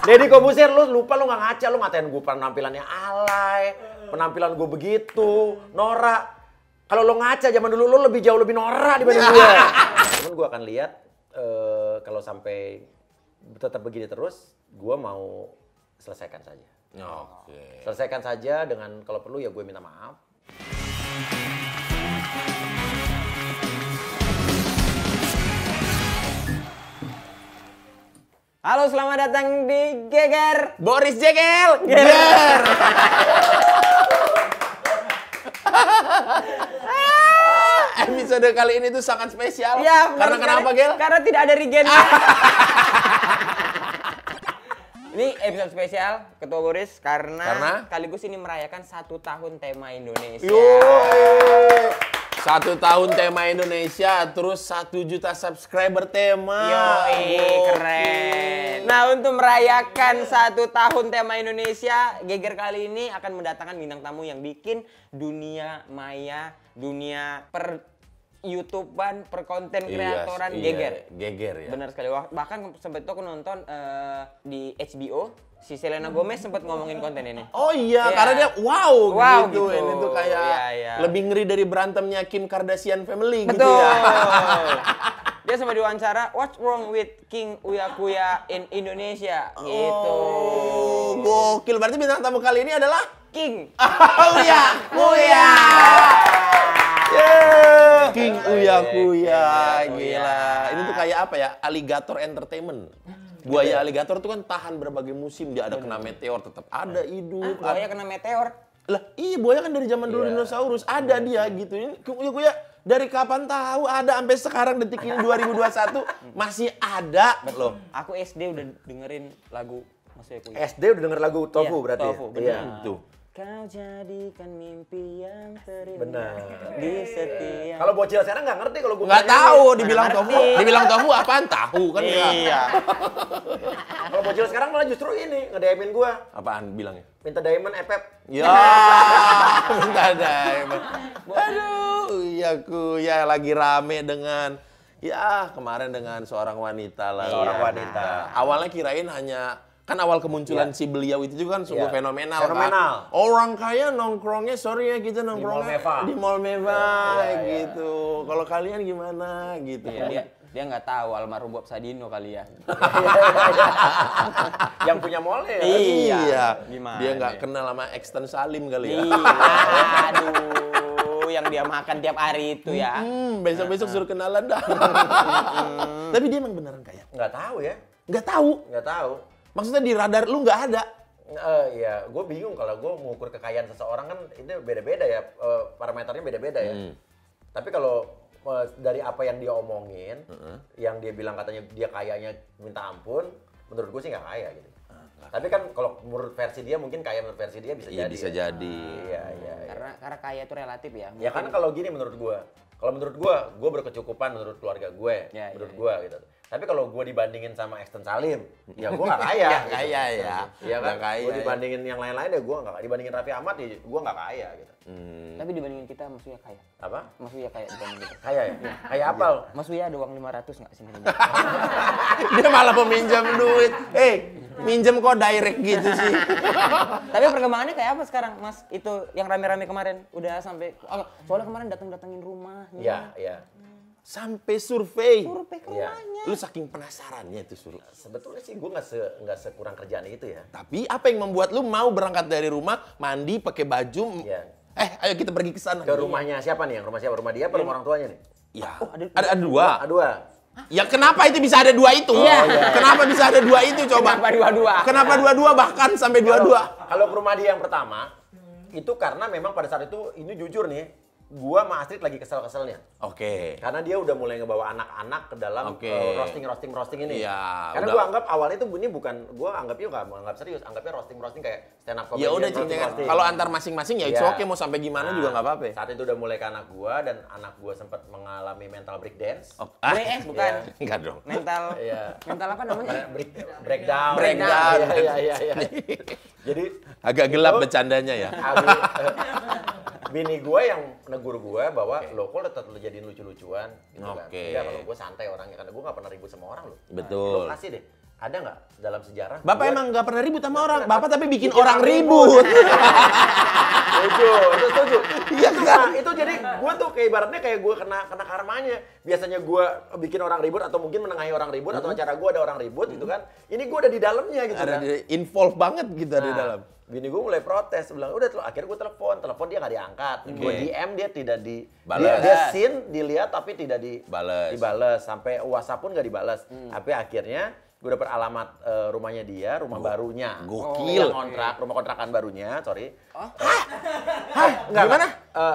Deddy Corbuzier, lu lupa lu nggak ngaca, lu ngatain gue penampilannya alay, penampilan gue begitu, norak. Kalau lo ngaca zaman dulu, lo jauh lebih norak dibanding gue. Cuman gue akan lihat kalau sampai tetap begini terus, gue mau selesaikan saja. Oke. Selesaikan saja dengan kalau perlu ya gue minta maaf. Halo, selamat datang di Geger. Boris Jegel. Geger. Episode kali ini tuh sangat spesial. Ya, karena kenapa, Gel? Karena tidak ada Rigen. Ini episode spesial, Ketua Boris, karena sekaligus ini merayakan 1 tahun tema Indonesia. Yoi. 1 tahun tema Indonesia, terus 1 juta subscriber tema. Yoi, keren. Nah, untuk merayakan 1 tahun tema Indonesia, Geger kali ini akan mendatangkan bintang tamu yang bikin dunia maya, dunia per YouTuber, per konten kreatoran Geger. Geger ya. Benar sekali. Bahkan sempat itu aku nonton di HBO. Si Selena Gomez sempat ngomongin konten ini. Oh iya, karena dia wow gitu. gitu. Ini tuh kayak lebih ngeri dari berantemnya Kim Kardashian family gitu Betul. ya. Dia sempat diwawancara, what's wrong with King Uya Kuya in Indonesia? Gitu. Oh, gokil. Berarti bintang tamu kali ini adalah King Uya Kuya. Yeah. King Uya Kuya, gila. Ini tuh kayak apa ya? Alligator Entertainment. Buaya alligator tuh kan tahan berbagai musim, dia ada kena meteor tetap ada hidup. buaya kena meteor. Lah, iya buaya kan dari zaman dulu dinosaurus ada dia gitu. Ini Kuya dari kapan tahu ada sampai sekarang detik ini 2021 masih ada loh. Aku SD udah dengerin lagu Mas Uya Kuya. SD udah denger lagu Tofu berarti. Tofu, Iya. benar. Tuh. Kau jadikan mimpi yang terindah Benar. di setiap. Kalau bocil sekarang nggak ngerti kalau gue Nggak tahu dibilang Nggak tofu. ngerti. Dibilang tofu apaan? Tahu kan enggak? Iya. Kalau bocil sekarang malah justru ini nge-DM-in gue. Apaan bilangnya? Minta diamond epep. Ya, minta diamond. Aduh, iya Kuya lagi rame dengan kemarin dengan seorang wanita lah. Seorang wanita. Awalnya kirain hanya kan awal kemunculan si beliau itu juga kan sungguh fenomenal. Fenomenal. Kan? Orang kaya nongkrongnya, sorry ya kita nongkrongnya di Mall Meva gitu. Kalau kalian gimana gitu. Iya, dia nggak tahu almarhum Bob Sadino kali ya. Yang punya mall ya. Iya. Gimana Dia nggak ya? kenal sama Extend Salim kali ya. Iya, aduh, yang dia makan tiap hari itu ya. Besok-besok suruh kenalan dah. Tapi dia emang beneran kaya? Nggak tahu ya. Nggak tahu. Nggak tahu. Maksudnya di radar lu nggak ada? Iya, gue bingung kalau gue mengukur kekayaan seseorang kan itu beda-beda ya, parameternya beda-beda ya. Tapi kalau dari apa yang dia omongin, yang dia bilang katanya dia kayanya minta ampun, menurut gue sih nggak kaya gitu. Tapi kan kalau menurut versi dia mungkin kaya, menurut versi dia bisa Iya jadi. bisa ya. jadi. Iya. Karena kaya itu relatif ya. Ya kan kalau gini menurut gue. Kalau menurut gue berkecukupan menurut keluarga gue, Ya, menurut ya, gue gitu. Tapi kalau gue dibandingin sama Extend Salim, ya gue nggak kaya. Ya kaya ya. Iya kan? Nggak kaya, Gue dibandingin yang lain-lain ya gue nggak. Dibandingin Raffi Ahmad ya gue nggak kaya gitu. Tapi dibandingin kita Mas Uya kaya. Apa? Mas Uya kaya dibandingin kita. Kaya ya? Kaya apa lo? Mas Uya ada uang 500 nggak sini? Dia malah peminjam duit. Minjem kok direct gitu sih. Tapi perkembangannya kayak apa sekarang, Mas? Itu yang rame-rame kemarin udah sampai soalnya kemarin datang-datangin rumahnya. Iya. Sampai survei. Survei ke Iya. rumahnya. Lu saking penasarannya itu suruh. Sebetulnya sih gue nggak sekurang kerjaan itu ya. Tapi apa yang membuat lu mau berangkat dari rumah, mandi, pakai baju? Iya. Ayo kita pergi ke sana. Ke rumahnya siapa nih? Yang rumah siapa? Rumah dia apa rumah orang tuanya nih? Ya. Ada dua. Dua. Ya kenapa itu bisa ada dua itu? Kenapa bisa ada dua itu coba? Kenapa dua-dua? Kenapa dua-dua bahkan sampai dua-dua? Kalau ke rumah dia yang pertama, itu karena memang pada saat itu ini jujur nih, gua sama Astrid lagi kesel-keselnya. Oke. Karena dia udah mulai ngebawa anak-anak ke dalam roasting ini. Iya, Karena udah. gua anggap awalnya itu ini bukan, gua anggapnya nggak anggap serius, anggapnya roasting kayak stand up comedy. Ya udah roasting. cinta. Kalau antar masing-masing ya itu Iya. oke, mau sampai gimana juga nggak apa-apa. Saat itu udah mulai ke anak gua dan anak gua sempat mengalami mental breakdance. BS bukan? Enggak dong. Mental. Iya. Mental apa namanya? Breakdown. Breakdown. Iya. Jadi Agak gelap bercandanya ya. bini gue yang negur gue bahwa lo kok tetap lo jadiin lucu-lucuan gitu kan. Oke. Enggak, kalau gue santai orangnya karena gue gak pernah ribut sama orang lo. Betul. Lo kasih deh. Ada nggak dalam sejarah? Bapak gua- emang nggak pernah ribut sama orang. Bapak tapi bikin Bikin orang orang ribut. Setuju. Iya kan? Nah, itu jadi gue tuh kayak ibaratnya kayak gue kena karmanya. Biasanya gue bikin orang ribut atau mungkin menengahi orang ribut atau acara gue ada orang ribut gitu kan. Ini gue udah di dalamnya gitu Ada kan. involve banget gitu di dalam. Bini gue mulai protes, bilang udah akhirnya gue telepon dia nggak diangkat. Gue DM dia tidak Balas. dia scene dilihat tapi tidak Bales. dibales sampai WhatsApp pun nggak dibales. Tapi akhirnya gue dapet alamat rumahnya dia, rumah barunya. Gokil. Yang kontrak, rumah kontrakan barunya, sorry. Enggak gimana?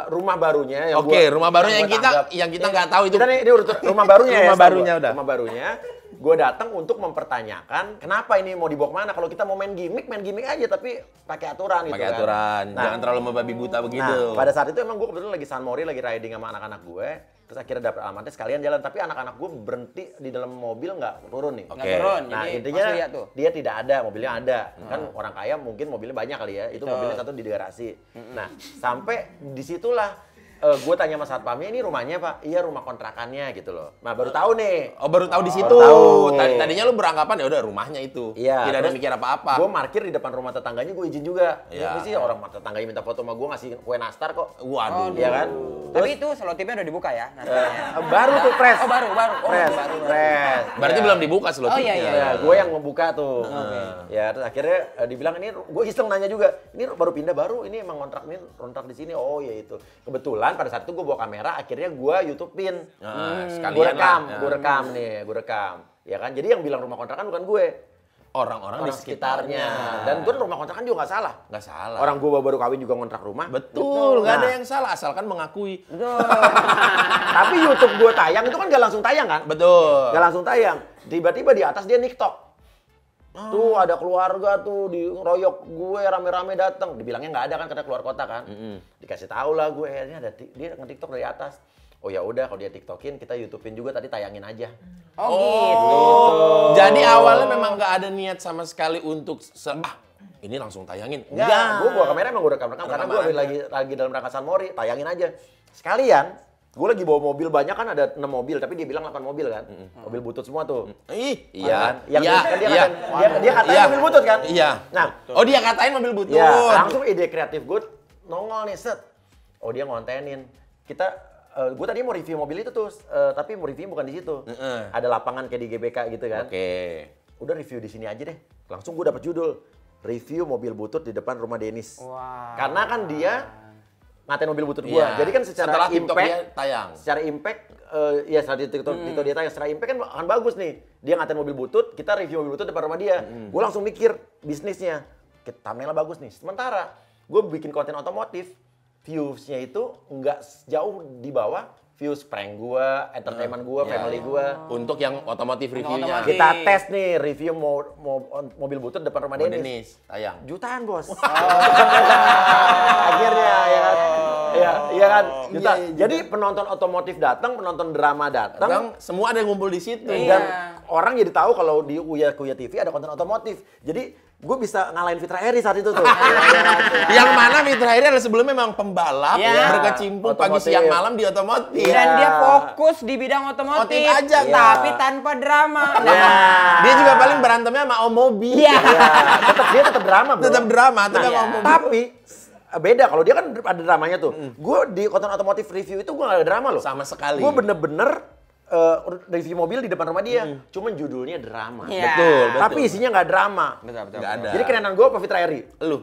Rumah barunya yang Oke, rumah barunya gua tanggap. yang kita nggak tahu itu. Kita nih, ini urut rumah barunya ya. Rumah setahu barunya gua. udah. Rumah barunya. Gue datang untuk mempertanyakan kenapa ini mau dibawa kemana. Kalau kita mau main gimmick aja tapi pakai aturan gitu Pakai kan. aturan, Nah, jangan terlalu membabi buta begitu. Nah, pada saat itu emang gue kebetulan lagi San Mori, lagi riding sama anak-anak gue. Terus akhirnya dapet alamatnya sekalian jalan. Tapi anak-anak gue berhenti di dalam mobil nggak turun nih. Oke. Nggak turun, Nah jadi intinya masih lihat tuh. dia tidak ada, mobilnya ada. Kan orang kaya mungkin mobilnya banyak kali ya. Itu mobilnya satu di garasi. Nah sampai disitulah gue tanya sama satpamnya, ini rumahnya Pak? Iya rumah kontrakannya gitu loh. Nah baru tahu nih. Oh baru tahu di situ. tahu. Tadinya lu beranggapan ya udah rumahnya itu. Iya. Tidak ada terus mikir apa-apa. Gue parkir di depan rumah tetangganya, gue izin juga. Iya. Ini sih orang tetangganya minta foto sama gue, ngasih kue nastar kok. Waduh. Iya kan? Tapi itu selotipnya udah dibuka ya nastarnya. Baru tuh fresh. Oh baru. Oh, Fresh. baru. Fresh. Berarti Iya. belum dibuka selotipnya. Oh, iya. Ya, gue yang membuka tuh. Ya, terus akhirnya dibilang ini, gue iseng nanya juga, ini baru pindah baru, ini emang kontrak di sini. Oh ya itu. Kebetulan pada saat itu gue bawa kamera, akhirnya gue YouTube-in. Nah, sekalian Gue rekam, lah. gue rekam nih, gue rekam. Ya kan, jadi yang bilang rumah kontrakan bukan gue. Orang-orang di Orang sekitarnya. sekitarnya. Dan gue rumah kontrakan juga nggak salah. Nggak salah. Orang gue baru kawin juga ngontrak rumah. Betul, nggak ada Nah. yang salah asalkan mengakui. Tapi YouTube gue tayang itu kan gak langsung tayang kan? Betul. Gak langsung tayang. Tiba-tiba di atas dia TikTok. Tuh ada keluarga tuh di royok gue rame-rame datang. Dibilangnya nggak ada kan karena keluar kota kan. Dikasih tahu lah gue ini ada dia nge-TikTok dari atas. Oh ya udah kalau dia TikTokin kita YouTubein juga tadi tayangin aja. Oh gitu. Jadi awalnya memang nggak ada niat sama sekali untuk ini langsung tayangin. Enggak, gue bawa kamera emang gue rekam-rekam karena gue lagi dalam rangka San Mori, tayangin aja. Sekalian, gue lagi bawa mobil banyak kan ada 6 mobil tapi dia bilang 8 mobil kan. Mobil butut semua tuh. Ih, Iya kan? iya. Yang kan dia Iya. katain, dia katain mobil butut kan? Iya. Nah, Oh dia katain mobil butut. ya, langsung ide kreatif gue nongol nih set. Oh dia ngontenin. Gue tadi mau review mobil itu tuh, tapi mau review bukan di situ. Ada lapangan kayak di GBK gitu kan. Oke. Udah review di sini aja deh. Langsung gue dapet judul review mobil butut di depan rumah Denis. Wow. Karena kan dia ngatain mobil butut gue. Iya. Jadi kan secara Setelah TikTok impact, dia tayang. secara impact, ya setelah di TikTok dia tayang, secara impact kan akan bagus nih. Dia ngatain mobil butut, kita review mobil butut depan rumah dia. Gue langsung mikir bisnisnya, thumbnailnya bagus nih. Sementara gue bikin konten otomotif, views-nya itu nggak jauh di bawah views prank gue, entertainment gue, family gue. Untuk yang otomotif reviewnya. otomotif. Kita tes nih review mobil butut depan rumah Denis. Denis tayang. Jutaan bos. Akhirnya ya kan. Iya kan. Juta. Jadi penonton otomotif datang, penonton drama datang. Kadang semua ada yang ngumpul di situ. Iya. Dan orang jadi tahu kalau di Kuya TV ada konten otomotif. Jadi gue bisa ngalahin Fitra Eri saat itu tuh. Yang mana Mitra Eri adalah sebelumnya memang pembalap Iya. berkecimpung pagi Otomotif. siang malam di otomotif. Iya. Dan dia fokus di bidang otomotif Otomotif aja. tapi Iya. tanpa drama. Dia juga paling berantemnya sama Om Mobi. Iya. Dia tetap drama bro. Tetap drama, tapi Nah, sama Om Mobi. tapi beda kalau dia kan ada dramanya tuh. Gue di konten otomotif review itu gue gak ada drama loh. Sama sekali. Gue bener-bener review mobil di depan rumah dia. Cuman judulnya drama. Iya. Betul, betul. Tapi isinya nggak drama. Betul. Nggak ada. Jadi kerenan gue apa Fitra Eri? Lu.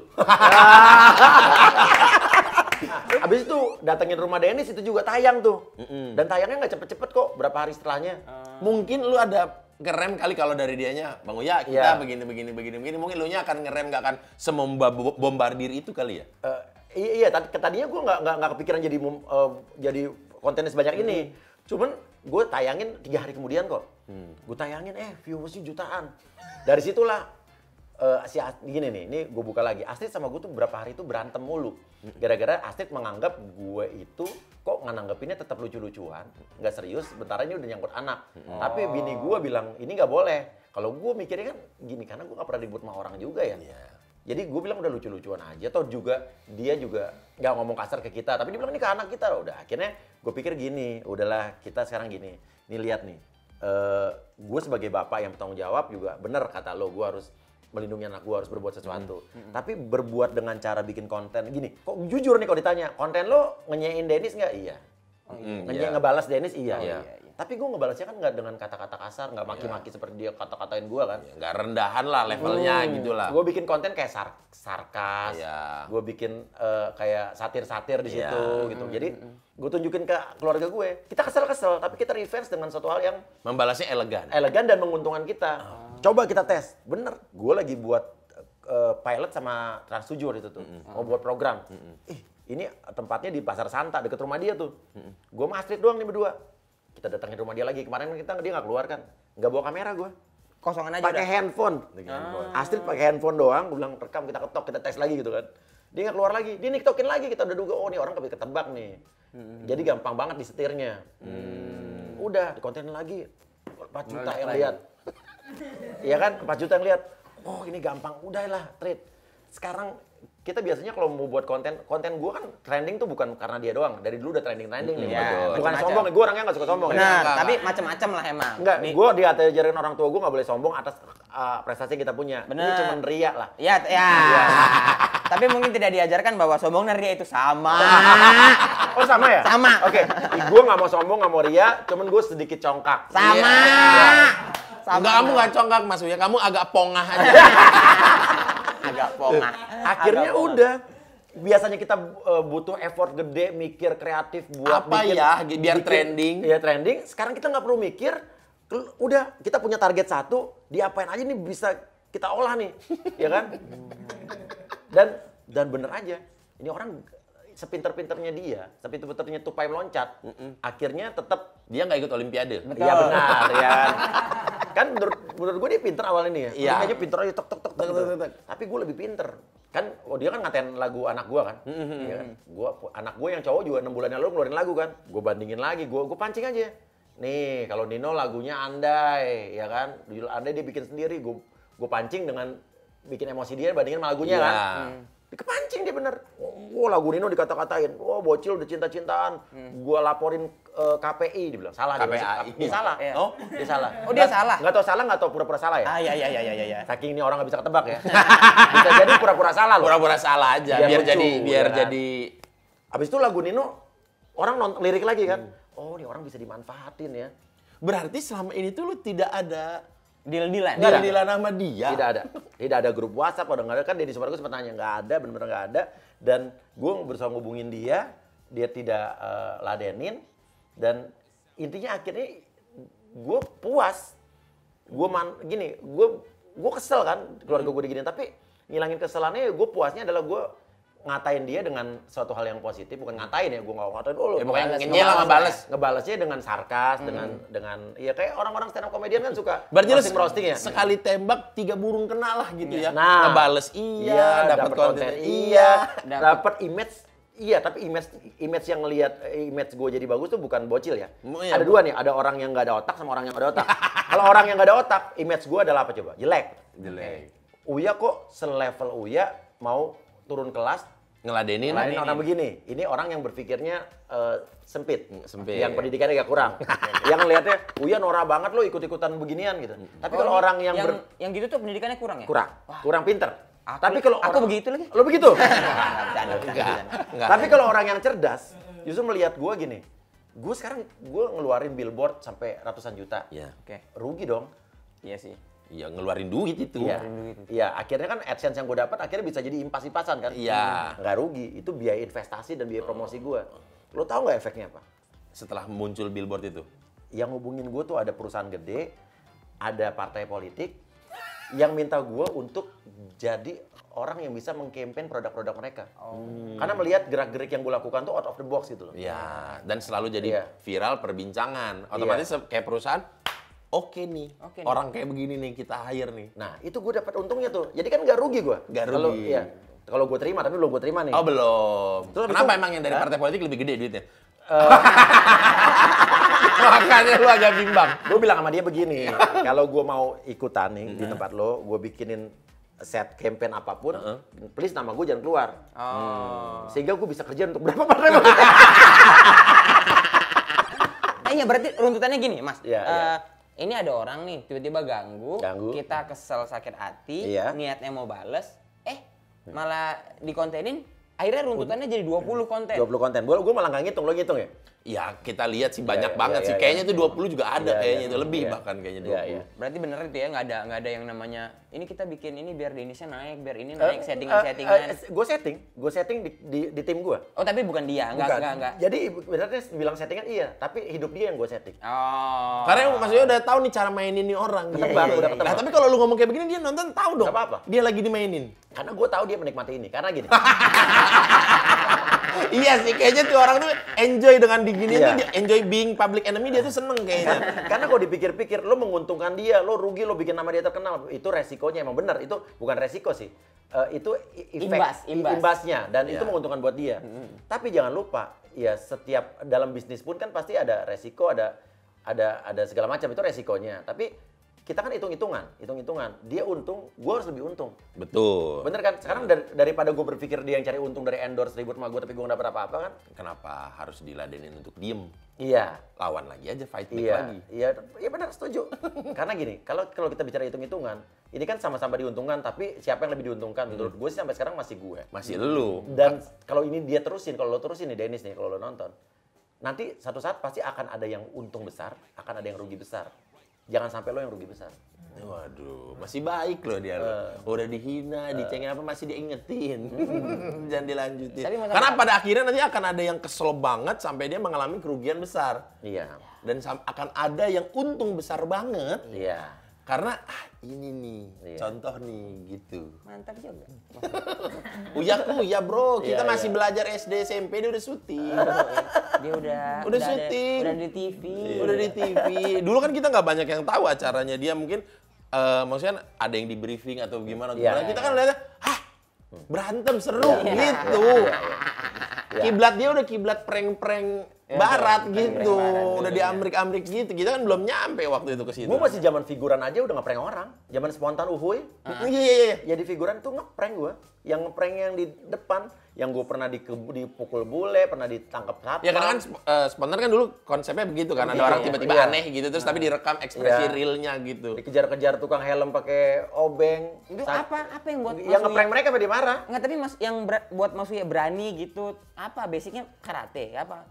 Abis itu datengin rumah Denis itu juga tayang tuh. Dan tayangnya nggak cepet-cepet kok. Berapa hari setelahnya. Mungkin lu ada ngerem kali kalau dari dianya. Bang Uya, kita Iya. begini. Mungkin lu nya akan ngerem nggak akan bombardir itu kali ya? Iya, tadinya gue nggak kepikiran jadi kontennya sebanyak ini. Cuman gue tayangin 3 hari kemudian kok. Gue tayangin, viewersnya jutaan. Dari situlah gini nih, ini gue buka lagi. Astrid sama gue tuh berapa hari itu berantem mulu. Gara-gara Astrid menganggap gue itu kok nganggepinnya tetap lucu-lucuan, nggak serius. Sebentar ini udah nyangkut anak. Tapi bini gue bilang ini nggak boleh. Kalau gue mikirnya kan gini, karena gue nggak pernah ribut sama orang juga ya. Jadi gue bilang udah lucu-lucuan aja. Atau juga dia juga nggak ngomong kasar ke kita. Tapi dia bilang ini ke anak kita. Udah akhirnya gue pikir gini, udahlah kita sekarang gini. Nih lihat nih. gue sebagai bapak yang bertanggung jawab juga bener kata lo, gue harus melindungi anak gue, harus berbuat sesuatu. Tapi berbuat dengan cara bikin konten gini, kok jujur nih kalau ditanya, konten lo ngenyain Dennis nggak? Iya. Ngebalas Dennis iya. Tapi gue ngebalasnya kan nggak dengan kata-kata kasar, nggak maki-maki seperti dia kata-katain gue kan. Nggak rendahan lah levelnya gitu lah. Gue bikin konten kayak sarkas, gue bikin kayak satir-satir di situ gitu. Jadi gue tunjukin ke keluarga gue, kita kesel-kesel, tapi kita revenge dengan suatu hal yang Membalasnya elegan. dan menguntungkan kita. Coba kita tes, bener. Gue lagi buat pilot sama Trans 7 itu tuh, mau buat program. Ini tempatnya di Pasar Santa, deket rumah dia tuh. Gue sama Astrid doang nih berdua. Kita datangin rumah dia lagi. Kemarin dia nggak keluar kan, nggak bawa kamera gue. Kosongan aja Pakai handphone. Astrid pakai handphone doang. Gue bilang rekam, kita ketok, kita tes lagi gitu kan. Dia nggak keluar lagi, dia niktokin lagi. Kita udah duga, oh nih orang ketebak nih. Jadi gampang banget disetirnya. Udah dikontenin lagi, 4 juta yang lihat. Iya kan, 4 juta yang lihat. Oh ini gampang, udahlah treat. Sekarang kita biasanya kalau mau buat konten gue kan trending tuh bukan karena dia doang. Dari dulu udah trending nih. Bukan sombong, gue orangnya nggak suka sombong. Tapi macam-macam lah emang. Enggak, gue diajarin orang tua gue nggak boleh sombong atas prestasi yang kita punya. Ini cuma ria lah. Ya. Tapi mungkin tidak diajarkan bahwa sombong dan ria itu sama. Oh sama ya? Sama. Oke, gue nggak mau sombong, nggak mau ria, cuman gue sedikit congkak. Sama. Enggak, kamu nggak congkak Mas Uya, kamu agak pongah aja. Agak pongah. Akhirnya udah. Biasanya kita butuh effort gede, mikir kreatif buat apa bikin, ya biar trending. Iya trending. Sekarang kita nggak perlu mikir. Udah, kita punya target satu, diapain aja nih bisa kita olah nih, ya kan? Dan bener aja. Ini orang sepinter-pinternya dia, sepinter-pinternya tupai meloncat, akhirnya tetap Dia nggak ikut Olimpiade. Iya benar ya. Kan menurut gue dia pinter awalnya nih ya. Iya. Kayaknya pinter aja tek. Tapi gue lebih pinter. Kan dia kan ngatain lagu anak gue kan. Iya kan? Anak gue yang cowok juga 6 bulan yang lalu ngeluarin lagu kan. Gue bandingin lagi, gue pancing aja. Nih, kalau Nino lagunya Andai, ya kan? Judul Andai dia bikin sendiri, gue pancing dengan bikin emosi dia bandingin sama lagunya kan. Kepancing dia bener. Wah lagu Nino dikata-katain. Wah bocil udah cinta-cintaan. Gua laporin KPI, dibilang salah. KPI. Dia salah. Oh, dia salah. Oh dia salah? Nggak tahu pura-pura salah ya? Iya. Saking ini orang nggak bisa ketebak ya. Bisa jadi pura-pura salah loh. Pura-pura salah aja biar jadi. Abis itu lagu Nino orang nonton lirik lagi kan. Oh ini orang bisa dimanfaatin ya. Berarti selama ini tuh lu tidak ada Deal-dealan. deal-dealan sama dia. Tidak ada grup WhatsApp, udah nggak ada kan. Deddy Sumargo sempat nanya, nggak ada, bener-bener nggak ada. Dan gue berusaha ngubungin dia tidak ladenin. Dan intinya akhirnya gue puas. Gue kesel kan keluarga gue diginiin. Tapi ngilangin keselannya, gue puasnya adalah gue ngatain dia dengan suatu hal yang positif, bukan ngatain ya, gue nggak ngatain pokoknya ngenyel sama bales. Ngebalesnya dengan sarkas, dengan ya kayak orang-orang stand up comedian kan suka Berarti roasting ya. Sekali tembak 3 burung kena lah gitu ya. Nah, ngebales dapat konten dapat image tapi image yang ngelihat image gue jadi bagus tuh bukan bocil ya. Ada dua nih, ada orang yang nggak ada otak sama orang yang ada otak. Kalau orang yang nggak ada otak, image gue adalah apa coba? Jelek. Uya kok selevel Uya mau turun kelas ngeladenin orang begini. Ini orang yang berpikirnya sempit. Yang pendidikannya agak kurang. Yang ngelihatnya, Uya norak banget lo ikut-ikutan beginian gitu. Tapi kalau orang yang gitu tuh pendidikannya kurang ya? Kurang pinter. Tapi kalau aku begitu lagi. Lo begitu? Enggak. Tapi kalau orang yang cerdas, justru melihat gua gini. Gue sekarang ngeluarin billboard sampai ratusan juta. Iya. Oke. Rugi dong. Iya sih. Iya, ngeluarin duit itu. Iya, akhirnya kan AdSense yang gue dapat akhirnya bisa jadi impas-impasan kan. Iya. Nggak rugi, itu biaya investasi dan biaya promosi gue. Lo tahu nggak efeknya apa? Setelah muncul billboard itu? Yang hubungin gue tuh ada perusahaan gede, ada partai politik, yang minta gue untuk jadi orang yang bisa meng-campaign produk-produk mereka. Karena melihat gerak-gerik yang gue lakukan tuh out of the box gitu loh. Iya, dan selalu jadi viral perbincangan. Otomatis kayak perusahaan, oke nih, orang kayak begini nih kita hire nih. Nah, itu gue dapat untungnya tuh. Jadi kan nggak rugi gue. Nggak rugi. Kalau gue terima, tapi belum gue terima nih. Oh belum. Terus kenapa emang yang dari partai politik lebih gede duitnya? Makanya lu agak bimbang. Gue bilang sama dia begini, kalau gue mau ikutan nih di tempat lo, gue bikinin set campaign apapun, please nama gue jangan keluar. Sehingga gue bisa kerja untuk berapa partai politik. Iya berarti runtutannya gini Mas. ini ada orang nih tiba-tiba ganggu, kita kesel sakit hati, niatnya mau bales, malah dikontenin, akhirnya runtutannya jadi 20 konten. 20 konten. Gue malah nggak ngitung, lo ngitung ya? Ya kita lihat sih banyak banget sih. Kayaknya itu 20 juga ada kayaknya itu lebih bahkan kayaknya 20. Berarti bener itu ya nggak ada yang namanya ini kita bikin ini biar Denisnya naik, biar ini naik settingan. Gue setting di tim gue. Oh tapi bukan dia, enggak. Jadi benernya bilang settingan iya, tapi hidup dia yang gue setting. Oh. Karena maksudnya udah tahu nih cara mainin nih orang. Udah ketebak. Nah, tapi kalau lu ngomong kayak begini dia nonton tahu dong. Gak apa-apa. Dia lagi dimainin. Karena gue tahu dia menikmati ini. Karena gini. Iya sih, kayaknya tuh orang tuh enjoy dengan digini tuh, dia enjoy being public enemy, dia tuh seneng kayaknya. Karena kalau dipikir-pikir, lo menguntungkan dia, lo rugi, lo bikin nama dia terkenal, itu resikonya emang benar. Itu bukan resiko sih, itu imbasnya dan itu menguntungkan buat dia. Tapi jangan lupa, ya setiap dalam bisnis pun kan pasti ada resiko, ada segala macam itu resikonya. Tapi kita kan hitung-hitungan. Dia untung, gue harus lebih untung. Betul. Bener kan? Sekarang daripada gue berpikir dia yang cari untung dari endorse ribut sama gue tapi gue nggak dapet apa-apa kan? Kenapa harus diladenin untuk diem? Iya. Lawan lagi aja, fight back lagi. Iya benar, setuju. Karena gini, kalau kita bicara hitung-hitungan, ini kan sama-sama diuntungkan, tapi siapa yang lebih diuntungkan? Menurut gue sih sampai sekarang masih gue. Masih lu. Dan kalau ini dia terusin, kalau lo terusin nih Dennis nih, kalau lo nonton, nanti satu saat pasti akan ada yang untung besar, akan ada yang rugi besar. Jangan sampai lo yang rugi besar. Waduh, masih baik loh dia. Udah dihina, dicengin apa masih diingetin. Jangan dilanjutin. Karena pada akhirnya nanti akan ada yang kesel banget sampai dia mengalami kerugian besar. Iya. Dan akan ada yang untung besar banget. Iya. Karena ini nih, contoh nih gitu. Mantap juga. Uya bro, kita masih belajar SD SMP dia udah syuting. Dia udah syuting. Udah di TV. Udah di TV. Dulu kan kita nggak banyak yang tahu acaranya dia, mungkin maksudnya ada yang di briefing atau gimana. Kita kan lihatnya, berantem seru gitu. Kiblat dia udah kiblat prank-prank barat gitu. Udah di Amrik gitu. Kita kan belum nyampe waktu itu ke situ. Gue masih zaman figuran aja udah ngeprank orang. Zaman spontan uhuy. Iya. Jadi figuran tuh ngeprank gue. Yang ngeprank yang di depan, yang gue pernah dipukul bule, pernah ditangkap satpam. Ya karena kan spontan kan dulu konsepnya begitu kan, ada orang tiba-tiba aneh gitu terus tapi direkam ekspresi realnya gitu. Dikejar-kejar tukang helm pakai obeng. Itu apa yang buat yang ngeprank mereka pada marah? Enggak, tapi yang buat Mas Uya berani gitu. Apa basicnya karate apa?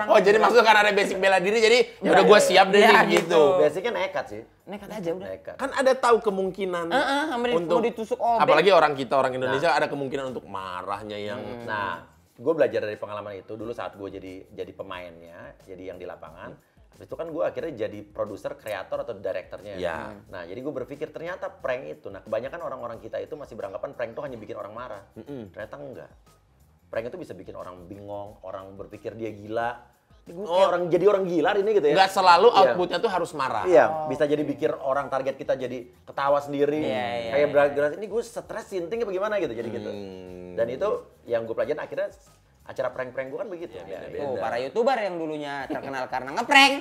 Oh, jadi maksudnya kan ada basic bela diri jadi ya udah gue siap deh gitu. Basicnya nekat sih. Nekat aja udah. Kan ada tahu kemungkinan untuk mau ditusuk obeng. Apalagi orang Indonesia ada kemungkinan untuk marahnya yang Nah, gue belajar dari pengalaman itu dulu saat gue jadi pemainnya, jadi yang di lapangan. Habis itu kan gue akhirnya jadi produser, kreator atau direkturnya. Ya. Nah, jadi gue berpikir ternyata prank itu, kebanyakan orang-orang kita itu masih beranggapan prank itu hanya bikin orang marah. Ternyata enggak. Prank itu bisa bikin orang bingung, orang berpikir dia gila. Jadi orang gila ini gitu ya. Nggak selalu outputnya tuh harus marah. Iya, bisa jadi bikin orang target kita jadi ketawa sendiri. Kayak berat ini gue stres sinting apa gimana gitu, jadi gitu. Dan itu yang gue pelajarin akhirnya acara prank-prank gue kan begitu. Oh, para YouTuber yang dulunya terkenal karena ngeprank.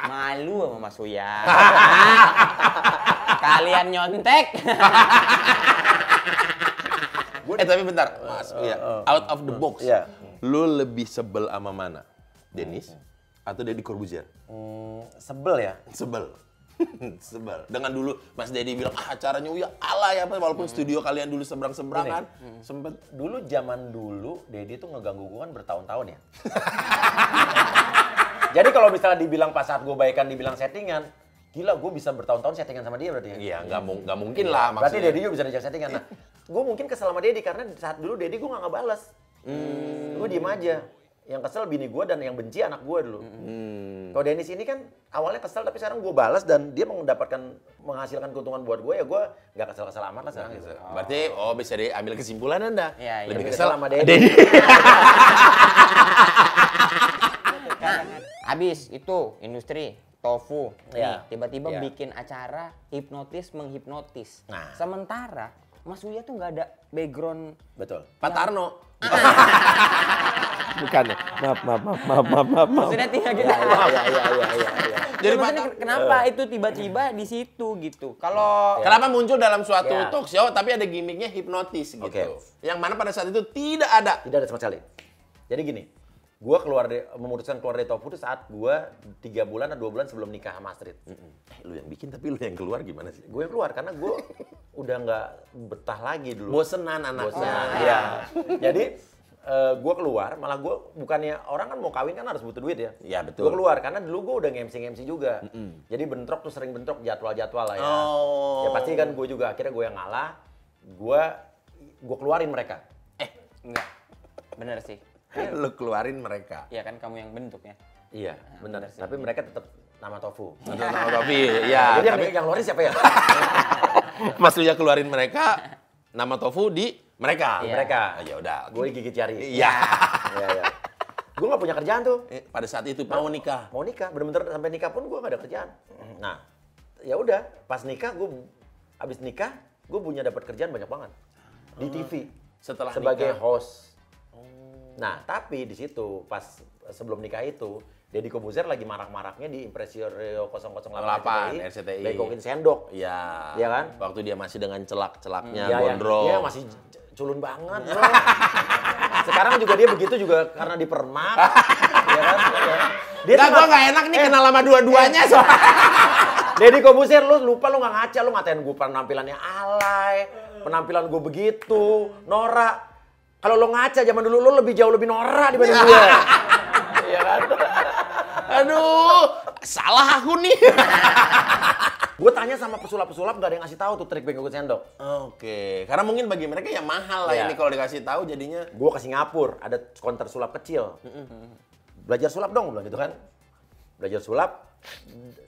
Malu sama Mas Uya. Kalian nyontek. Tapi bentar, Mas Uya, out of the box. Lu lebih sebel sama mana? Dennis atau Deddy Corbuzier? Sebel ya? Sebel. Dengan dulu Mas Deddy bilang, acaranya Uya alay apa, walaupun studio kalian dulu seberang-seberangan. Sempet. Zaman dulu, Deddy tuh ngeganggu gue kan bertahun-tahun ya. Jadi kalau misalnya dibilang pas saat gue baikan dibilang settingan, gila gue bisa bertahun-tahun settingan sama dia berarti ya? Iya, nggak mungkin lah maksudnya. Berarti Deddy juga bisa diajak settingan. Nah, gue mungkin kesel sama Deddy karena saat dulu Deddy gue nggak ngebales. Gue diem aja. Yang kesel bini gue dan yang benci anak gue dulu. Kalau Dennis ini kan awalnya kesel tapi sekarang gue balas dan dia menghasilkan keuntungan buat gue, ya gue nggak kesel-kesel amat lah sekarang. Berarti bisa diambil kesimpulan Anda. Lebih kesel sama Deddy. Habis itu industri tofu. Tiba-tiba bikin acara menghipnotis. Sementara Mas Uya tuh nggak ada background. Betul. Pak Tarno. Bukan ya? Maaf. Maksudnya tinggal gitu. Iya. Jadi maksudnya kenapa itu tiba-tiba di situ gitu? Kalau kenapa muncul dalam suatu talk show tapi ada gimmicknya hipnotis gitu. Yang mana pada saat itu tidak ada. Tidak ada sama sekali. Jadi gini, gue memutuskan keluar dari Tofu itu saat gue 3 bulan atau 2 bulan sebelum nikah sama Astrid. Lu yang bikin tapi lu yang keluar gimana sih? Gue yang keluar karena gue udah nggak betah lagi dulu. Bosenan anaknya. Bosenan, iya. Jadi gue keluar, malah gue bukannya orang kan mau kawin kan harus butuh duit ya. Iya betul. Gue keluar karena dulu gue udah nge-MC juga. Jadi bentrok tuh sering bentrok jadwal-jadwal lah ya. Oh. Ya pasti kan gue juga akhirnya gue yang ngalah. Gue keluarin mereka. Enggak. Bener sih. Lu keluarin mereka. Iya kan kamu yang bentuk ya. Iya, benar. bener sih. Tapi mereka tetap nama Tofu. Tapi ya. Jadi yang keluarin siapa ya? Maksudnya keluarin mereka, nama Tofu di mereka. Iya. Mereka. Ya udah. Gue gigit jari. Iya. Iya, iya. Gue nggak punya kerjaan tuh. Pada saat itu mau nikah. Mau nikah, bener-bener sampai nikah pun gue nggak ada kerjaan. Nah, ya udah, pas nikah abis nikah gue punya dapat kerjaan banyak banget di TV Setelah sebagai nikah. host. Nah, tapi di situ pas sebelum nikah itu Deddy Kobuzer lagi marak-maraknya di Impresario 008 RCTI. begokin sendok. Iya. Iya kan? Waktu dia masih dengan celak-celaknya Iya, gondrong. Iya, masih culun banget, bro. Sekarang juga dia begitu juga karena dipermak. Ya kan? Ya. Dia Enggak, gua nggak enak nih kenal sama dua-duanya soalnya. Deddy Kobuzer, lu lupa, lu nggak ngaca, lu ngatain gue penampilannya alay, penampilan gue begitu, norak. Kalau lo ngaca zaman dulu, lo jauh lebih norak dibanding gue. Iya kan? Aduh, salah aku nih. Gue tanya sama pesulap-pesulap, gak ada yang ngasih tahu tuh trik begokin sendok. Oke, karena mungkin bagi mereka ya mahal lah Iya. ini kalau dikasih tahu jadinya. Gue ke Singapura, ada konter sulap kecil. Belajar sulap dong, bilang gitu kan. Belajar sulap,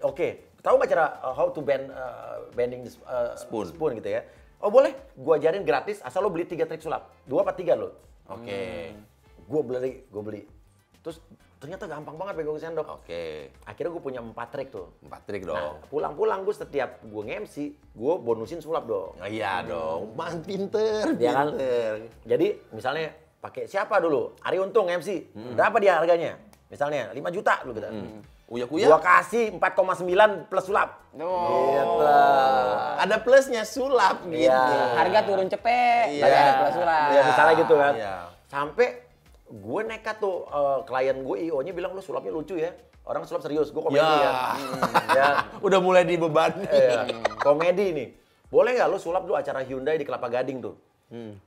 oke. Tahu nggak cara how to bending spoon gitu ya? Oh boleh, gue ajarin gratis asal lo beli 3 trik sulap. 2 apa 3 lo? Oke. Gue beli. Terus ternyata gampang banget begokin sendok. Oke. Akhirnya gue punya 4 trik tuh. 4 trik Nah, dong. pulang-pulang gue setiap gue nge-MC, gue bonusin sulap dong. Oh, iya dong. Bang pinter, Iya kan? pinter. Jadi misalnya pakai siapa dulu? Ari Untung MC. Berapa dia harganya? Misalnya 5 juta dulu gitu. Uya-kuya. Gua kasih 4,9 plus sulap. Gitu. Ada plusnya sulap gitu. Iya. Harga turun cepet. Iya. Ada plus surat. Ya misalnya gitu kan. Iya. Sampai gue nekat tuh klien gue IO-nya bilang lu sulapnya lucu ya. Orang sulap serius, gue komedi Ya. ya. Ya. Udah mulai dibebani. Iya. Komedi nih. Boleh nggak lu sulap lu acara Hyundai di Kelapa Gading tuh?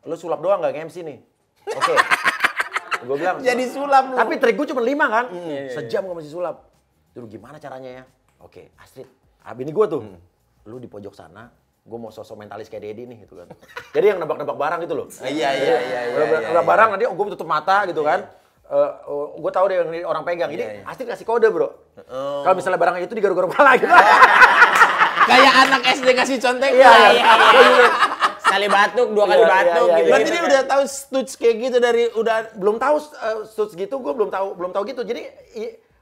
Lu sulap doang nggak nge-MC nih? Oke. Gue bilang. Jadi sulap lu. Tapi trik gue cuma 5 kan? Sejam gue masih sulap. Terus gimana caranya ya? Oke, Astrid. Ini gue tuh. Lu di pojok sana, gue mau sosok mentalis kayak Deddy nih gitu kan. Jadi yang nebak-nebak barang gitu loh. Iya. Nebak barang nanti gue tutup mata gitu kan. Gue tahu deh yang orang pegang. Ini Astrid kasih kode, bro. Kalau misalnya barangnya itu digaruk-garuk kepala gitu. Kayak anak SD kasih contekan. Iya. Sekali batuk, 2 kali Iya, batuk iya, gitu. Berarti dia udah tahu stutz kayak gitu dari udah Belum tahu suits gitu, gue belum tahu gitu. Jadi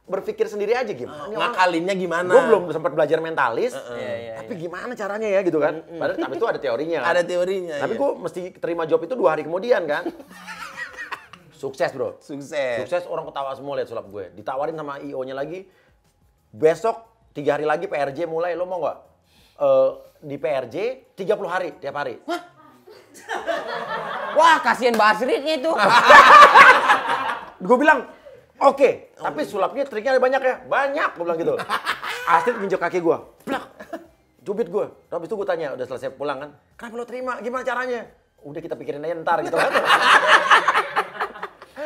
berpikir sendiri aja gimana. ngakalinnya gimana. Gue belum sempat belajar mentalis, Iya, tapi gimana caranya ya gitu kan. Padahal tapi itu ada teorinya kan. Ada teorinya. Tapi iya. gue mesti terima job itu 2 hari kemudian kan. Sukses bro. Sukses. Sukses, orang ketawa semua lihat sulap gue. Ditawarin sama IO-nya lagi. Besok 3 hari lagi PRJ mulai, lo mau nggak? Di PRJ 30 hari tiap hari. Wah, kasihan Basritnya itu. Gue bilang, oke, tapi sulapnya triknya ada banyak ya? Banyak, gue bilang gitu. Astrid nginjek kaki gue, plak, cubit gue. Habis itu gue tanya, udah selesai pulang kan, kenapa lo terima? Gimana caranya? Udah kita pikirin aja ntar gitu kan.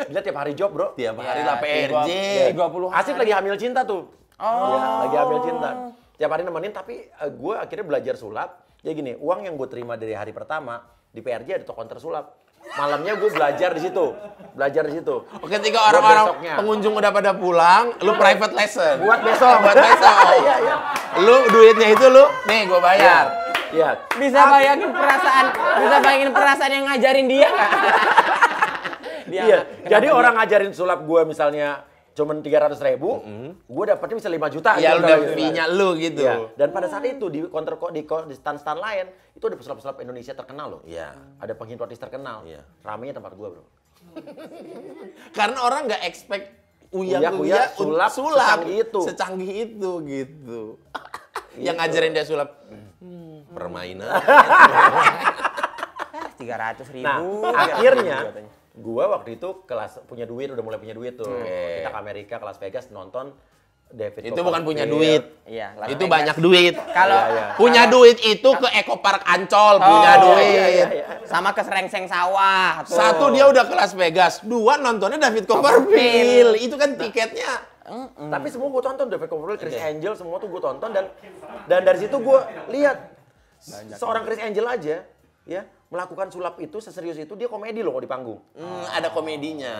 Dia tiap hari job bro. Tiap hari Ya, lah PRJ. 30 hari. Astrid lagi hamil cinta tuh. Ya, lagi hamil cinta. Tiap hari nemenin, tapi gue akhirnya belajar sulap. Ya gini, uang yang gue terima dari hari pertama, di PRJ ada toko counter sulap. Malamnya gue belajar di situ. Ketika orang-orang besoknya. pengunjung udah pada pulang, lu private lesson. Buat besok. Buat besok. Iya, iya. Lu duitnya itu lu, nih gue bayar. Iya. Bisa bayangin perasaan yang ngajarin dia nggak? Dia Iya. kenapa Jadi dia- orang ngajarin sulap gue misalnya cuman 300.000, gue dapatnya bisa 5 juta. Iya, gitu, udah gitu. fee-nya lu gitu. Iya. Dan pada saat itu di di stand-stand lain itu ada pesulap-pesulap Indonesia terkenal loh. Iya. Ada penghipnotis terkenal. Iya. Ramenya tempat gue bro. Karena orang nggak expect Uya-kuya uya-kuya sulap secanggih itu. Secanggih itu gitu. Yang ngajarin dia sulap. Permainan. 300.000. Nah, akhirnya Gua waktu itu punya duit, udah mulai punya duit tuh. Kita ke Amerika, ke Las Vegas nonton David Itu bukan punya duit. Iya, Las Itu Vegas. banyak duit. Kalau Punya duit itu ke Eco Park Ancol, punya duit. sama ke Serengseng Sawah tuh. Satu dia udah ke Las Vegas, dua nontonnya David Copperfield. Itu kan tiketnya. Tapi semua gue tonton, David Copperfield, Chris Angel, semua tuh gue tonton dan dari situ gue lihat seorang Chris Angel aja ya melakukan sulap itu seserius itu, dia komedi loh kalau di panggung. Ada komedinya.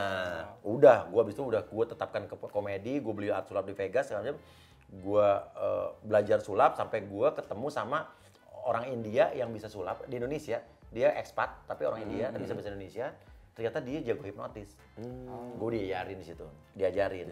Udah, gue tetapkan ke komedi, gue beli alat sulap di Vegas, gue belajar sulap sampai gue ketemu sama orang India yang bisa sulap di Indonesia. Dia ekspat tapi orang India tapi bisa bahasa Indonesia. Ternyata dia jago hipnotis. Gue diajarin di situ, diajarin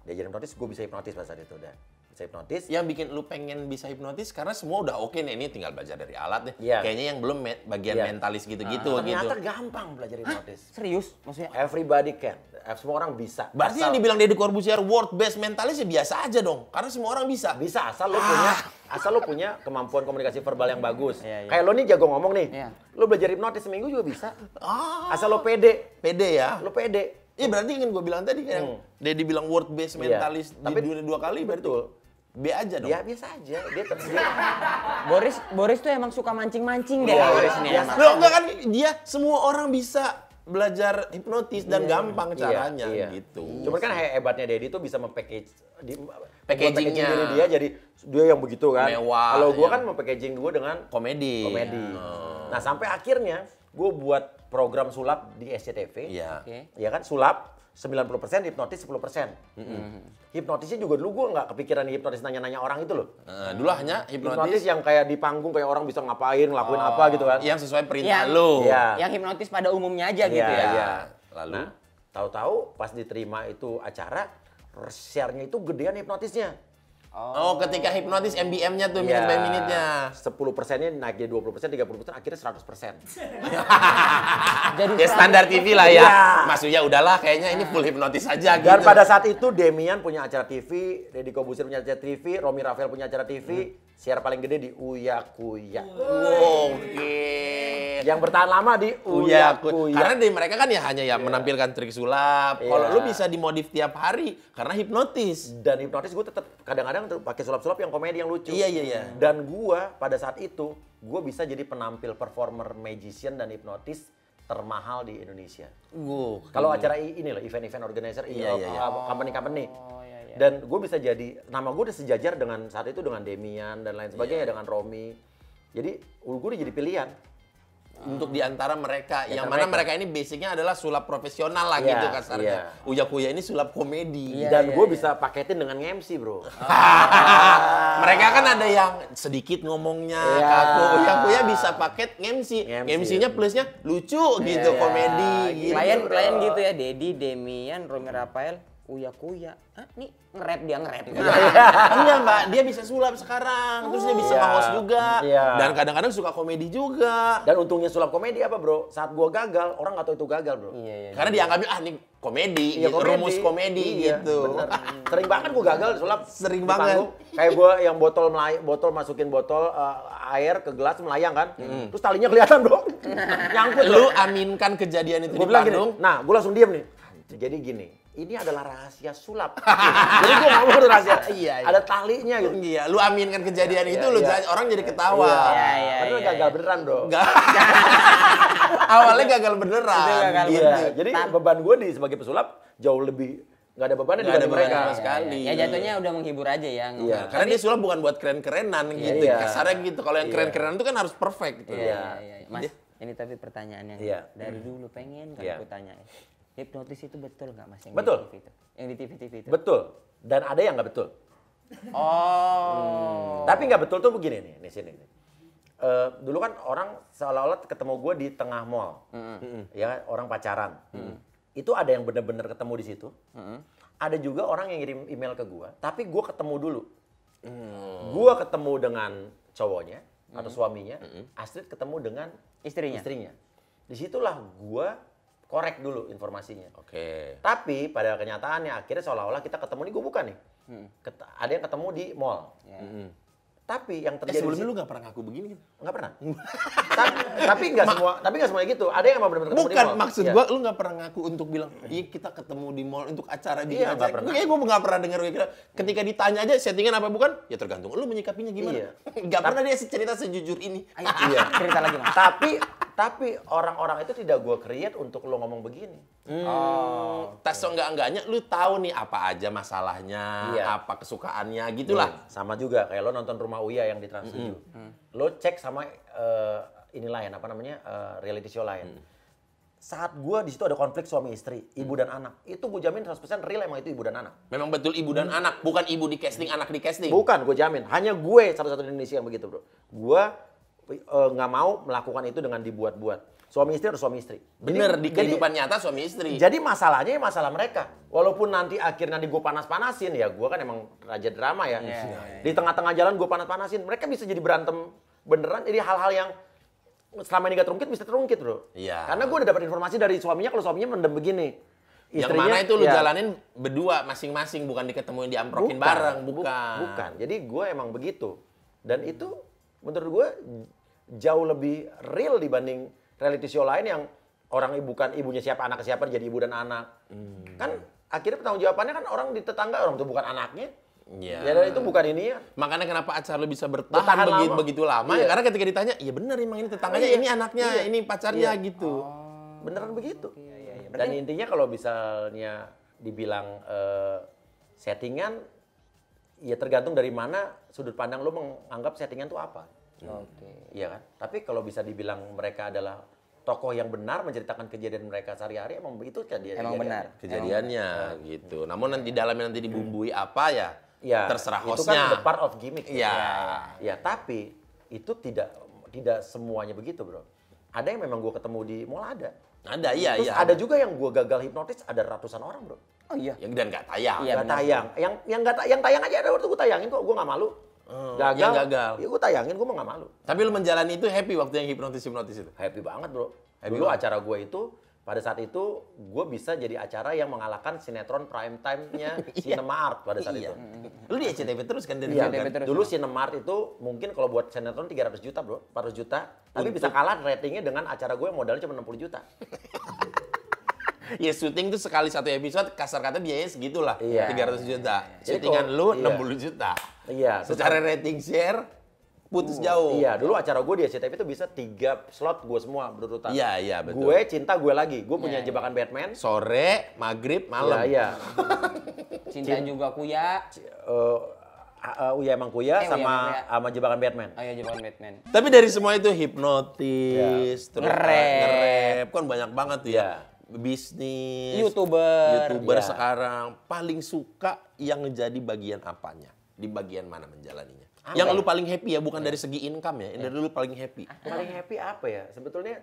hipnotis, gue bisa hipnotis pada saat itu udah. Bisa hipnotis. Yang bikin lu pengen bisa hipnotis karena semua udah oke nih, ini tinggal belajar dari alat deh. Iya. Kayaknya yang belum bagian mentalis gitu-gitu Ternyata gitu. gampang belajar hipnotis. Serius maksudnya? Everybody can. Semua orang bisa. Berarti yang dibilang Deddy Corbuzier world best mentalis ya biasa aja dong. Karena semua orang bisa. Bisa asal lo punya kemampuan komunikasi verbal yang bagus. Iya. Kayak lo nih jago ngomong nih. Iya. Lo belajar hipnotis seminggu juga bisa. Asal lo pede. Pede ya. Lo pede. Iya berarti ingin gue bilang tadi kan Deddy bilang world best mentalis Tapi di dunia 2 kali berarti betul. B aja dong. Ya biasa aja. Dia Boris tuh emang suka mancing-mancing deh. Iya, Boris ini iya. emang. Loh enggak kan dia semua orang bisa belajar hipnotis dan gampang caranya gitu. Cuman kan hebatnya Deddy tuh bisa mempackage Packagingnya. diri dia jadi dia yang begitu kan. Mewah, Kalau gue yang- kan mempackaging gue dengan Komedi. Nah sampai akhirnya gue buat program sulap di SCTV. Iya. Oke. Ya kan sulap 90%, hipnotis 10%. Hipnotisnya juga dulu gue nggak kepikiran hipnotis nanya-nanya orang itu loh. Dulu hanya Hipnotis hipnotis yang kayak di panggung kayak orang bisa ngelakuin apa gitu kan. yang sesuai perintah Yang- lu. Iya. Yang hipnotis pada umumnya aja gitu Iya, ya. iya. Lalu? Nah, tahu-tahu pas diterima itu acara, share-nya itu gedean hipnotisnya. Oh, ketika hipnotis MBM-nya tuh Iya. minute by minute-nya. 10%-nya naik jadi 20%, 30%, akhirnya 100%. Jadi Ya standar TV lah ya. Iya. Maksudnya udahlah kayaknya ini full hipnotis aja gitu. Dan pada saat itu Demian punya acara TV, Deddy Corbuzier punya acara TV, Romy Rafael punya acara TV, share paling gede di Uya Kuya. Oke. Yang bertahan lama di Uya Kuya. Karena dari mereka kan ya hanya ya menampilkan trik sulap. Kalau Iya. lu bisa dimodif tiap hari karena hipnotis. Dan hipnotis gue tetap kadang-kadang pakai sulap-sulap yang komedi yang lucu. Iya. Dan gue pada saat itu gue bisa jadi penampil performer magician dan hipnotis termahal di Indonesia. Kalau acara ini loh, event-event organizer, Iya. company-company. Oh, iya. Dan gue bisa jadi, nama gue udah sejajar dengan saat itu dengan Demian dan lain sebagainya, dengan Romy. Jadi gue udah jadi pilihan. Untuk diantara mereka, Ya, yang karena mana mereka ini basicnya adalah sulap profesional lah Iya, gitu kasarnya. iya. Uya Kuya ini sulap komedi. Dan gue bisa paketin dengan MC bro. Mereka kan ada yang sedikit ngomongnya, Iya. kaku. Uya Kuya bisa paket MC. MC. MC-nya plusnya lucu gitu, komedi gitu. Klien gitu ya, Deddy, Demian, Romy Rafael, Uya Kuya. Ah, nih nge-rap dia nge-rap. Iya mbak, dia bisa sulap sekarang, terus dia bisa Iya. nge-host juga, Iya. dan kadang-kadang suka komedi juga. Dan untungnya sulap komedi apa bro? Saat gue gagal, orang nggak tahu itu gagal bro. Iya. Karena dianggapnya nih komedi, Iya, gitu, rumus komedi Iya, gitu. bener. Sering banget gue gagal sulap. Sering di banget. panggung. Kayak gue yang botol masukin botol air ke gelas melayang kan. Terus talinya kelihatan bro. Nyangkut. Lu aminkan kejadian itu Gue di bilang gini, panggung. nah gue langsung diem nih. Jadi gini, ini adalah rahasia sulap. Jadi gue ngomong itu rahasia. Iya. Ada talinya gitu. Iya, lu aminkan kejadian itu, Iya. orang jadi ketawa. Iya. Padahal gagal beneran bro. Nggak. Awalnya gagal beneran. Itu gagal gitu. Iya, jadi beban gue sebagai pesulap jauh lebih nggak ada bebannya Nggak ada dibanding beban mereka. sama sekali. Ya jatuhnya udah menghibur aja ya. Iya. Karena dia sulap bukan buat keren-kerenan gitu. Iya. Kasarnya gitu. Kalau yang Iya. keren-kerenan itu kan harus perfect gitu. Iya. Mas, ini tapi pertanyaan yang Iya. dari dulu pengen kan Iya. aku tanya. Hipnotis itu betul nggak mas? Yang Betul. Di TV itu? Yang di TV itu? Betul. Dan ada yang nggak betul. Oh. Tapi nggak betul tuh begini nih, di sini. Nih. Dulu kan orang seolah-olah ketemu gue di tengah mall, ya orang pacaran. Itu ada yang bener-bener ketemu di situ. Ada juga orang yang ngirim email ke gue, tapi gue ketemu dulu. Gue ketemu dengan cowoknya atau suaminya, Astrid ketemu dengan Istrinya? Disitulah gue korek dulu informasinya. Oke. Tapi pada kenyataannya akhirnya seolah-olah kita ketemu nih, gue bukan nih. Ada yang ketemu di mall. Tapi yang terjadi Sebelumnya lu nggak pernah ngaku begini kan? nggak pernah. tapi nggak semua gitu. Ada yang emang benar-benar ketemu di Bukan, mall. maksud Iya. gua lu nggak pernah ngaku untuk bilang, iya kita ketemu di mall untuk acara bikin Iya, acara. nggak pernah. Gue nggak pernah dengar kira ketika ditanya aja settingan apa bukan, ya tergantung lu menyikapinya gimana. Iya. Nggak pernah dia cerita sejujur ini. Ayo, cerita lagi Mas. Tapi orang-orang itu tidak gue create untuk lo ngomong begini. Tas enggak-enggaknya lu tahu nih apa aja masalahnya, Iya. apa kesukaannya gitulah. Sama juga kayak lo nonton Rumah Uya yang di Trans 7. Lo cek sama ini lain apa namanya reality show lain. Saat gue di situ ada konflik suami istri, ibu dan anak, itu gue jamin 100% real emang itu ibu dan anak. Memang betul ibu dan anak, bukan ibu di casting, anak di casting. Bukan, gue jamin. Hanya gue satu-satu di Indonesia yang begitu, bro. Gue nggak mau melakukan itu dengan dibuat-buat. Suami istri harus suami istri. Bener, di kehidupan nyata suami istri. Jadi masalahnya ya masalah mereka. Walaupun nanti akhirnya gue panas-panasin, ya gue kan emang raja drama ya. Di tengah-tengah jalan gue panas-panasin. Mereka bisa jadi berantem beneran. Jadi hal-hal yang selama ini gak terungkit bisa terungkit, bro. Iya. Karena gue udah dapat informasi dari suaminya kalau suaminya mendem begini. Yang mana itu lu ya, jalanin berdua masing-masing, bukan diketemuin diamprokin bareng, bukan. Bukan. Jadi gue emang begitu. Dan itu menurut gue jauh lebih real dibanding reality show lain yang orang bukan ibunya siapa, anak siapa jadi ibu dan anak. Kan akhirnya pertanggung jawabannya kan orang di tetangga, orang itu bukan anaknya. Iya. Ya dan itu bukan ini ya. Makanya kenapa acara lu bisa Bertahan bertahan lama. begitu lama Iya. ya karena ketika ditanya, iya bener emang ini tetangganya, Iya. ini anaknya, Iya. ini pacarnya Iya. gitu. Beneran begitu. Iya. Dan intinya kalau misalnya dibilang settingan, ya tergantung dari mana sudut pandang lo menganggap settingan itu apa. Oke. Iya kan? Tapi kalau bisa dibilang mereka adalah tokoh yang benar menceritakan kejadian mereka sehari-hari, emang begitu kan dia. Emang benar. Kejadiannya gitu. Namun nanti dalamnya nanti dibumbui apa ya? Ya, Terserah itu hostnya. kan the part of gimmick. Iya. Ya, tapi itu tidak semuanya begitu, bro. Ada yang memang gue ketemu di mall ada. Ada, iya, Terus iya. ada juga yang gue gagal hipnotis ada ratusan orang, bro. Oh iya. Yang dan nggak tayang. Iya, Nggak benar. tayang. Yang tayang aja ada waktu gue tayangin kok, gue nggak malu. Gagal. yang gagal. Ya gue tayangin, gue mah nggak malu. Tapi lu menjalani itu happy waktu yang hipnotis itu. Happy banget, bro. Happy Dulu banget. acara gue itu pada saat itu gue bisa jadi acara yang mengalahkan sinetron prime time-nya Cinemark pada saat itu. Lu di SCTV terus kan dari Iya, dulu kan? terus, dulu Cinemark itu mungkin kalau buat sinetron 300 juta, bro. 400 juta. Tapi bisa kalah ratingnya dengan acara gue yang modalnya cuma 60 juta. Ya syuting tuh sekali satu episode kasar kata biayanya segitulah. Iya. 300 juta. Jadi Syutingan kalau- lu iya. 60 juta. Iya. terus Secara rating share putus jauh. Iya, dulu acara gue di SCTV itu bisa 3 slot gue semua berurutan. Iya, iya, betul. Gue cinta gue lagi. Gue punya Iya, jebakan Batman. Sore, maghrib, malam. Iya, iya. Cinta juga Kuya. Uya emang Kuya Uya sama emang Kuya. sama jebakan Batman. Oh iya, jebakan Batman. Tapi dari semua itu hipnotis, Iya. terus Nge-rap. nge-rap, kan banyak banget tuh ya. Iya. Bisnis, YouTuber. YouTuber Iya. sekarang paling suka yang menjadi bagian apanya? Di bagian mana menjalaninya? Apa Yang ya? lu paling happy ya, bukan dari segi income ya. Yang dari lu paling happy. Paling happy apa ya? Sebetulnya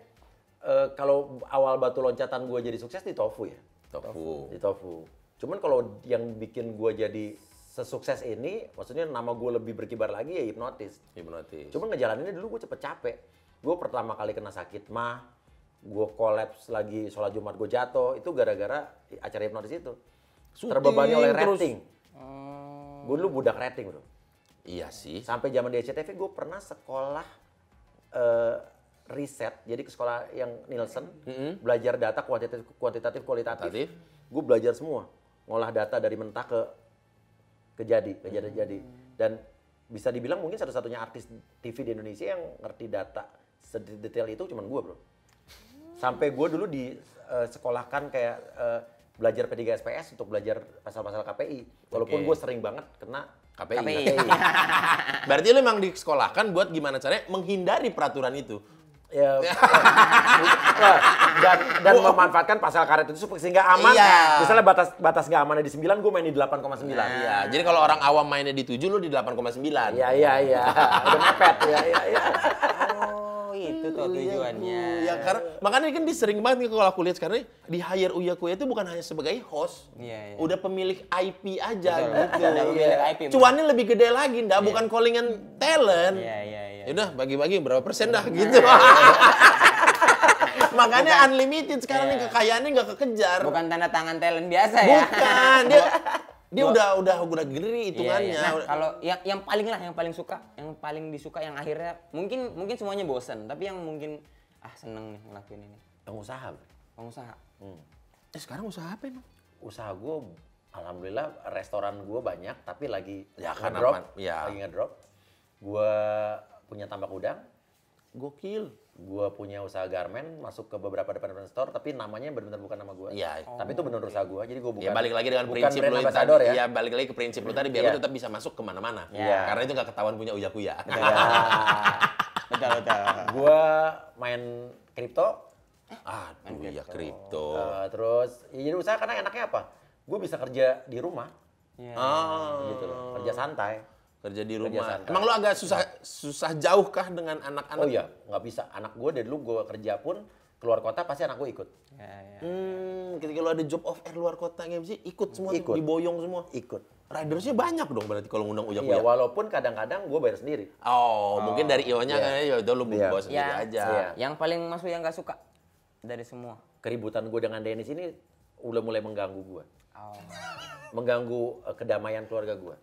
kalau awal batu loncatan gue jadi sukses di Tofu ya. Tofu. Di Tofu. Cuman kalau yang bikin gue jadi sesukses ini, maksudnya nama gue lebih berkibar lagi ya hipnotis. Hipnotis. Cuman ngejalaninnya dulu gue cepet capek. Gue pertama kali kena sakit mah, gue kolaps lagi sholat Jumat gue jatuh, itu gara-gara acara hipnotis itu. Terbebani oleh terus. rating. Gue dulu budak rating, bro. Iya sih. Sampai zaman di SCTV gue pernah sekolah riset, jadi ke sekolah yang Nielsen, belajar data kuantitatif, kualitatif. Kualitatif. Gue belajar semua, ngolah data dari mentah ke jadi. Dan bisa dibilang mungkin satu-satunya artis TV di Indonesia yang ngerti data sedetail itu cuman gue, bro. Sampai gue dulu sekolahkan kayak belajar P3SPS untuk belajar pasal-pasal KPI. Walaupun Oke. gue sering banget kena KPI. Berarti lu emang disekolahkan buat gimana caranya menghindari peraturan itu. Ya, dan memanfaatkan pasal karet itu sehingga aman. Iya. Misalnya batas nggak amannya di 9, gue main di 8,9. Iya, jadi kalau orang awam mainnya di 7, lu di 8,9. Iya. Udah mepet. Iya. Oh, itu tuh tujuannya. Ya, karena makanya kan dia sering banget nih kalau aku lihat sekarang di hire Uya Kuya itu bukan hanya sebagai host. Iya. Udah pemilik IP aja Betul, gitu. udah pemilik IP, Bang. Cuannya lebih gede lagi, ndak bukan callingan talent. Iya. Yaudah bagi-bagi berapa persen dah gitu. Makanya unlimited sekarang nih kekayaannya nggak kekejar. Bukan tanda tangan talent biasa ya. Bukan. Dia Dia udah geri hitungannya. Iya. Nah, kalau yang paling suka, yang paling disuka yang akhirnya mungkin semuanya bosen, tapi yang mungkin seneng nih ngelakuin ini. Pengusaha. Pengusaha. Sekarang usaha apa emang? Usaha gue, alhamdulillah restoran gue banyak, tapi lagi ngedrop. Lagi ngedrop. Gue punya tambak udang. Gokil. Gue punya usaha garment, masuk ke beberapa department store, tapi namanya benar-benar bukan nama gue. Iya. Tapi itu benar usaha gue, jadi gue bukan. Ya balik lagi dengan bukan prinsip brand lu ambassador tadi. ya. Ya balik lagi ke prinsip lu tadi, biar Iya. lu tetap bisa masuk kemana-mana. Iya. Karena itu nggak ketahuan punya uya-kuya. Betul. Gue main kripto. Aduh, ya kripto. Terus ya jadi usaha karena enaknya apa? Gue bisa kerja di rumah, gitu loh, kerja santai. Kerja di rumah. santai. Emang lu agak susah jauh kah dengan anak-anak? Oh iya, nggak bisa. Anak gue dari dulu gue kerja pun keluar kota pasti anak gue ikut. Ketika lu ada job off air luar kota MC, ikut semua tuh, Ikut. diboyong semua. Ikut. Ridersnya banyak dong berarti kalau ngundang Iya, uya-kuya. walaupun kadang-kadang gue bayar sendiri. Mungkin dari IO-nya kan ya udah lu Iya. bawa sendiri aja. Iya. Yang paling masuk yang nggak suka dari semua. Keributan gue dengan Dennis ini udah mulai mengganggu gue. Oh. Mengganggu kedamaian keluarga gue.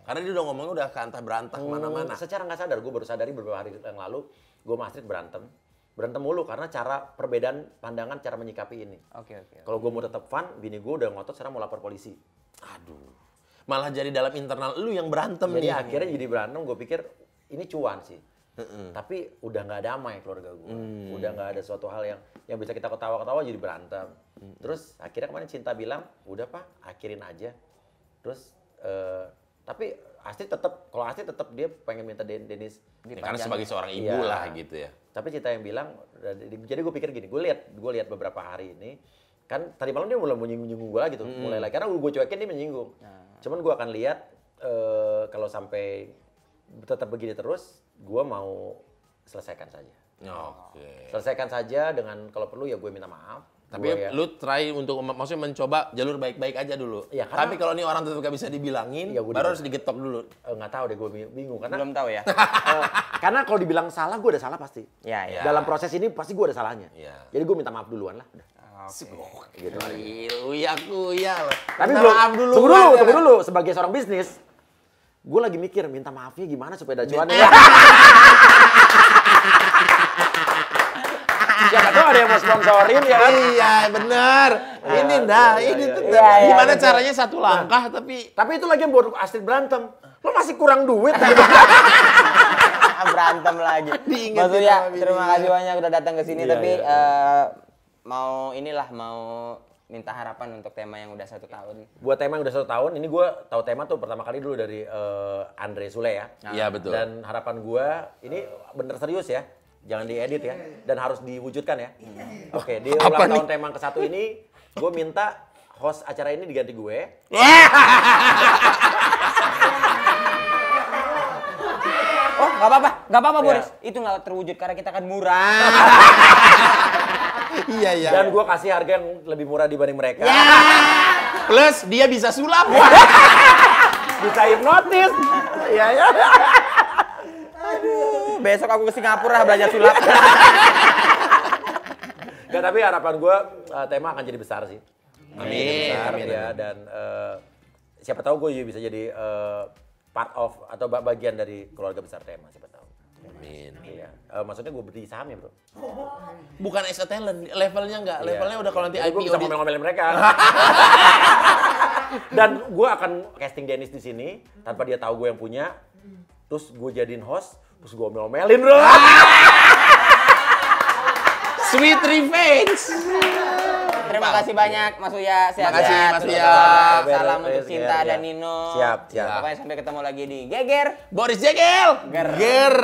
Karena dia udah ngomongnya udah kantah berantah kemana-mana. Secara nggak sadar, gue baru sadari beberapa hari yang lalu, gue sama Astrid berantem. Berantem mulu karena perbedaan pandangan cara menyikapi ini. Oke. Kalau gue mau tetap fun, bini gue udah ngotot sekarang mau lapor polisi. Aduh. Malah jadi dalam internal lu yang berantem Jadi nih. akhirnya jadi berantem, gue pikir ini cuan sih. Tapi udah nggak damai keluarga gue. Udah nggak ada suatu hal yang bisa kita ketawa-ketawa jadi berantem. Terus akhirnya kemarin Cinta bilang, udah Pak, akhirin aja. Terus tapi Astrid tetap, kalau Astrid tetap dia pengen minta Dennis. Karena sebagai seorang ibu Iya. lah gitu ya. Tapi Cinta yang bilang, jadi gue pikir gini, gue lihat beberapa hari ini, kan tadi malam dia mulai menyinggung gue lagi tuh, mulai lagi karena gue cuekin dia menyinggung. Cuman gue akan lihat kalau sampai tetap begini terus, gue mau selesaikan saja. Oke. Selesaikan saja dengan kalau perlu ya gue minta maaf. Tapi Gua lu try untuk maksudnya mencoba jalur baik-baik aja dulu. Iya, karena- Tapi kalau nih orang tetap gak bisa dibilangin, Iya, gua baru juga. harus digetok dulu. nggak tahu deh, gue bingung karena Belum tahu ya. karena kalau dibilang salah gue ada salah pasti. Ya. Dalam proses ini pasti gue ada salahnya. Iya. Jadi gue minta maaf duluan lah. Gitu. Uya-kuya loh. Tapi Minta belum. maaf dulu. Tunggu dulu. Sebagai seorang bisnis, gue lagi mikir minta maafnya gimana supaya ada cuan. Siapa tahu ada yang mau sponsorin ya kan? Iya, bener. Ini ini tuh. Iya, Gimana betul. caranya satu langkah tapi Tapi itu lagi yang buat Astrid berantem. Lo masih kurang duit. Berantem lagi. Diingetin Mas Uya, sama bini. terima kasih banyak udah datang ke sini. Iya, Tapi iya. mau minta harapan untuk tema yang udah 1 tahun. Buat tema yang udah 1 tahun, ini gue tahu tema tuh pertama kali dulu dari Andre Sule ya. Iya, betul. Dan harapan gue, ini bener serius ya. Jangan diedit ya. Dan harus diwujudkan ya. Oke, di Apa ulang nih? tahun tema yang ke-1 ini, gue minta host acara ini diganti gue. Oh, nggak apa-apa Iya. Boris. Itu nggak terwujud karena kita kan murah. iya. Dan gue kasih harga yang lebih murah dibanding mereka. Plus dia bisa sulap. Bisa hipnotis. Iya, ya. Besok aku ke Singapura belajar sulap. Nggak, tapi harapan gue tema akan jadi besar sih. Amin. Besar, Amin. ya. Dan siapa tahu gue juga bisa jadi part of atau bagian dari keluarga besar tema, siapa tahu. Amin. Iya. Maksudnya gue beli sahamnya, bro. Bukan as a talent, levelnya enggak. Iya. Levelnya udah kalau nanti Jadi gue IPO bisa ngomel-ngomelin mereka. Dan gue akan casting Dennis di sini tanpa dia tahu gue yang punya. Terus gue jadiin host, terus gue ngomel-ngomelin, bro. Sweet revenge. Terima kasih banyak Mas Uya. Terima kasih, Sehat-sehat. Mas Uya. Salam Beres, untuk Cinta ya. dan Nino. Siap. Pokoknya sampai ketemu lagi di Geger. Boris Jegel. Ger. Ger.